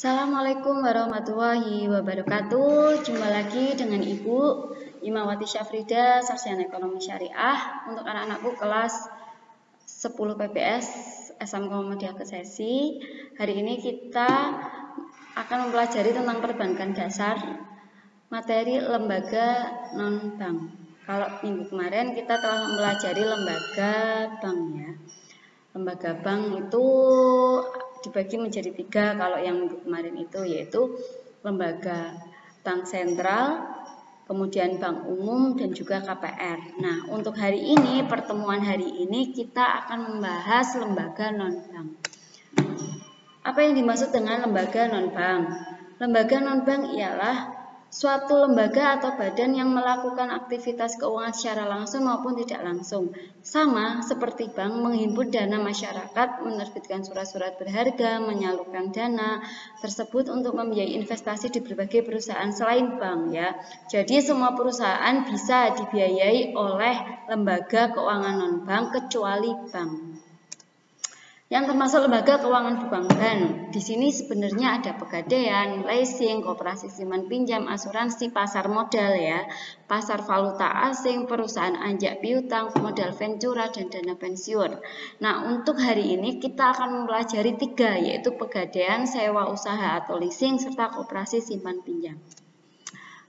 Assalamualaikum warahmatullahi wabarakatuh. Jumpa lagi dengan Ibu Imawati Syafrida, Sarjana Ekonomi Syariah untuk anak-anakku kelas 10 PPS SMK Muhammadiyah Kesesi. Hari ini kita akan mempelajari tentang perbankan dasar, materi lembaga non-bank. Kalau minggu kemarin kita telah mempelajari lembaga bank ya. Lembaga bank itu dibagi menjadi 3 kalau yang minggu kemarin itu, yaitu lembaga bank sentral, kemudian bank umum, dan juga KPR. Nah, untuk hari ini, pertemuan hari ini kita akan membahas lembaga non-bank. Apa yang dimaksud dengan lembaga non-bank? Lembaga non-bank ialah suatu lembaga atau badan yang melakukan aktivitas keuangan secara langsung maupun tidak langsung. Sama seperti bank, menghimpun dana masyarakat, menerbitkan surat-surat berharga, menyalurkan dana tersebut untuk membiayai investasi di berbagai perusahaan selain bank ya. Jadi semua perusahaan bisa dibiayai oleh lembaga keuangan non-bank kecuali bank. Yang termasuk lembaga keuangan perbankan. Di sini sebenarnya ada pegadaian, leasing, koperasi simpan pinjam, asuransi, pasar modal ya, pasar valuta asing, perusahaan anjak piutang, modal ventura, dan dana pensiun. Nah, untuk hari ini kita akan mempelajari 3, yaitu pegadaian, sewa usaha atau leasing, serta koperasi simpan pinjam.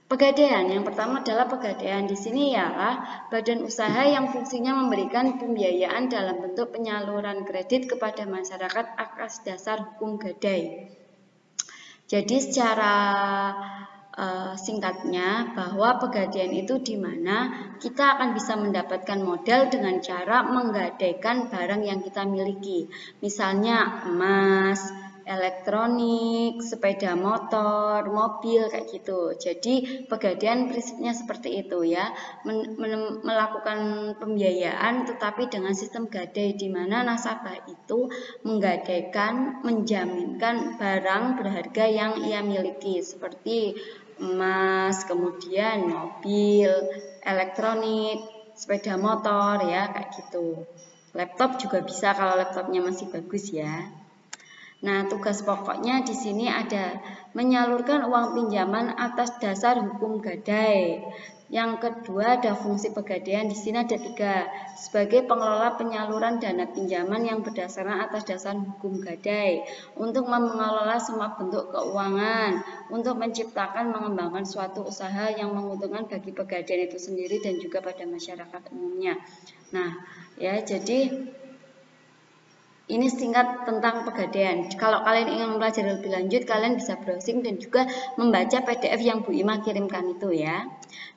Pegadaian yang pertama adalah pegadaian. Di sini ialah badan usaha yang fungsinya memberikan pembiayaan dalam bentuk penyaluran kredit kepada masyarakat atas dasar hukum gadai. Jadi secara singkatnya bahwa pegadaian itu di mana kita akan bisa mendapatkan modal dengan cara menggadaikan barang yang kita miliki. Misalnya emas, elektronik, sepeda motor, mobil kayak gitu. Jadi pegadaian prinsipnya seperti itu ya, melakukan pembiayaan tetapi dengan sistem gadai di mana nasabah itu menggadaikan, menjaminkan barang berharga yang ia miliki seperti emas, kemudian mobil, elektronik, sepeda motor ya kayak gitu. Laptop juga bisa kalau laptopnya masih bagus ya. Nah, tugas pokoknya di sini ada menyalurkan uang pinjaman atas dasar hukum gadai. Yang kedua ada fungsi pegadaian. Di sini ada 3. Sebagai pengelola penyaluran dana pinjaman yang berdasarkan atas dasar hukum gadai, untuk mengelola semua bentuk keuangan, untuk menciptakan mengembangkan suatu usaha yang menguntungkan bagi pegadaian itu sendiri dan juga pada masyarakat umumnya. Nah, ya jadi ini singkat tentang pegadaian. Kalau kalian ingin mempelajari lebih lanjut, kalian bisa browsing dan juga membaca PDF yang Bu Ima kirimkan itu ya.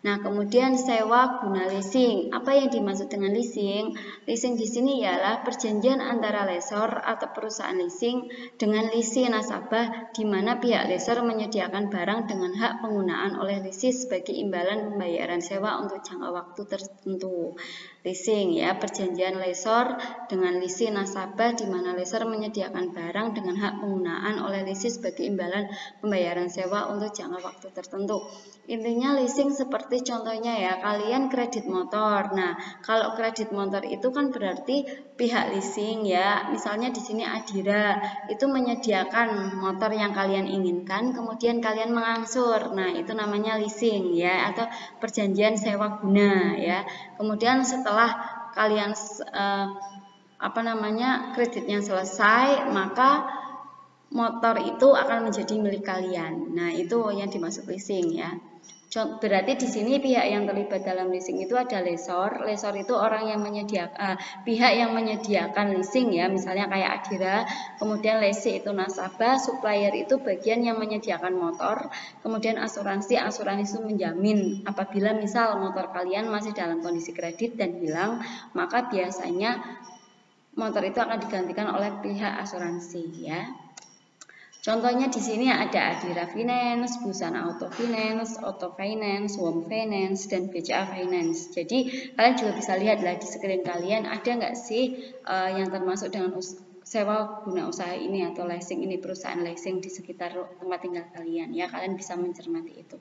Nah, kemudian sewa guna leasing. Apa yang dimaksud dengan leasing? Leasing di sini ialah perjanjian antara lessor atau perusahaan leasing dengan lisi nasabah, di mana pihak lessor menyediakan barang dengan hak penggunaan oleh lisi sebagai imbalan pembayaran sewa untuk jangka waktu tertentu. Leasing ya, perjanjian lessor dengan lisi nasabah di mana lessor menyediakan barang dengan hak penggunaan oleh lisi sebagai imbalan pembayaran sewa untuk jangka waktu tertentu. Intinya leasing seperti contohnya ya, kalian kredit motor. Nah, kalau kredit motor itu kan berarti pihak leasing ya. Misalnya di sini Adira itu menyediakan motor yang kalian inginkan, kemudian kalian mengangsur. Nah, itu namanya leasing ya, atau perjanjian sewa guna ya. Kemudian setelah kalian kreditnya selesai, maka motor itu akan menjadi milik kalian. Nah, itu yang dimaksud leasing ya. Berarti di sini pihak yang terlibat dalam leasing itu ada lessor. Lessor itu orang yang menyediakan, pihak yang menyediakan leasing ya, misalnya kayak Adira. Kemudian lessee itu nasabah, supplier itu bagian yang menyediakan motor. Kemudian asuransi itu menjamin apabila misal motor kalian masih dalam kondisi kredit dan hilang, maka biasanya motor itu akan digantikan oleh pihak asuransi ya. Contohnya di sini ada Adira Finance, Busana Auto Finance, Auto Finance, Home Finance, dan BCA Finance. Jadi kalian juga bisa lihat lah di screen kalian ada nggak sih yang termasuk dengan sewa guna usaha ini atau leasing ini, perusahaan leasing di sekitar tempat tinggal kalian ya. Kalian bisa mencermati itu.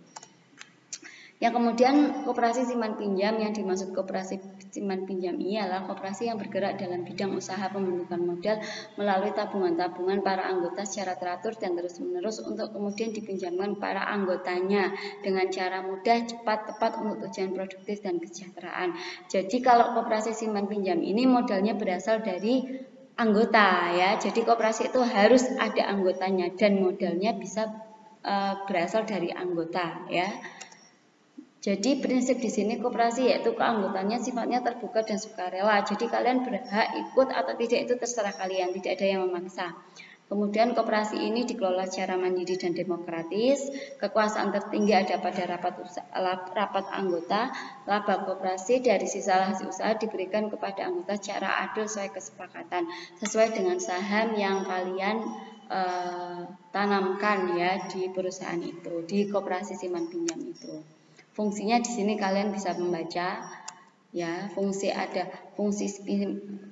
Yang kemudian koperasi simpan pinjam, yang dimaksud koperasi simpan pinjam ini adalah koperasi yang bergerak dalam bidang usaha pembentukan modal melalui tabungan-tabungan para anggota secara teratur dan terus-menerus untuk kemudian dipinjamkan para anggotanya dengan cara mudah, cepat, tepat untuk tujuan produktif dan kesejahteraan. Jadi kalau koperasi simpan pinjam ini modalnya berasal dari anggota ya. Jadi koperasi itu harus ada anggotanya dan modalnya bisa berasal dari anggota ya. Jadi prinsip di sini koperasi yaitu keanggotaannya sifatnya terbuka dan sukarela. Jadi kalian berhak ikut atau tidak itu terserah kalian, tidak ada yang memaksa. Kemudian koperasi ini dikelola secara mandiri dan demokratis. Kekuasaan tertinggi ada pada rapat anggota. Laba koperasi dari sisa hasil usaha diberikan kepada anggota secara adil sesuai kesepakatan, sesuai dengan saham yang kalian tanamkan ya di perusahaan itu, di koperasi simpan pinjam itu. Fungsinya di sini kalian bisa membaca ya, ada fungsi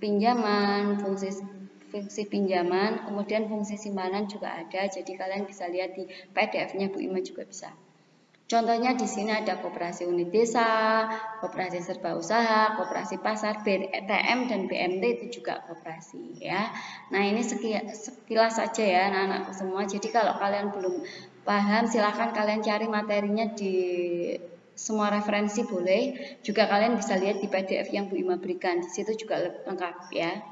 pinjaman, fungsi pinjaman, kemudian fungsi simpanan juga ada. Jadi kalian bisa lihat di PDF-nya Bu Ima juga bisa. Contohnya di sini ada koperasi unit desa, koperasi serba usaha, koperasi pasar, BTM dan BMT itu juga koperasi ya. Nah, ini sekilas saja ya anak-anakku semua. Jadi kalau kalian belum paham silahkan kalian cari materinya di semua referensi boleh, juga kalian bisa lihat di PDF yang Bu Ima berikan. Di situ juga lengkap ya.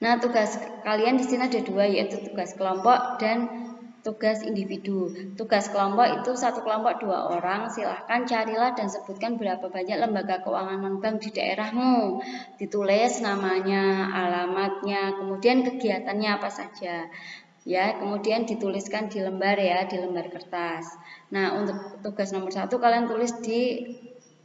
Nah, tugas kalian di sini ada dua, yaitu tugas kelompok dan tugas individu. Tugas kelompok itu satu kelompok 2 orang. Silahkan carilah dan sebutkan berapa banyak lembaga keuangan non-bank di daerahmu. Ditulis namanya, alamatnya, kemudian kegiatannya apa saja. Ya, kemudian dituliskan di lembar ya, di lembar kertas. Nah, untuk tugas nomor 1 kalian tulis di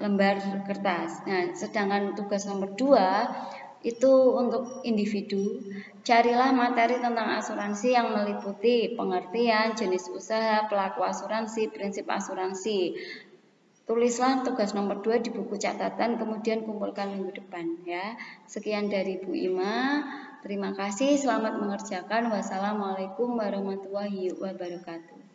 lembar kertas. Nah, sedangkan tugas nomor 2 itu untuk individu. Carilah materi tentang asuransi yang meliputi pengertian, jenis usaha, pelaku asuransi, prinsip asuransi. Tulislah tugas nomor 2 di buku catatan, kemudian kumpulkan minggu depan ya. Sekian dari Bu Ima. Terima kasih, selamat mengerjakan. Wassalamualaikum warahmatullahi wabarakatuh.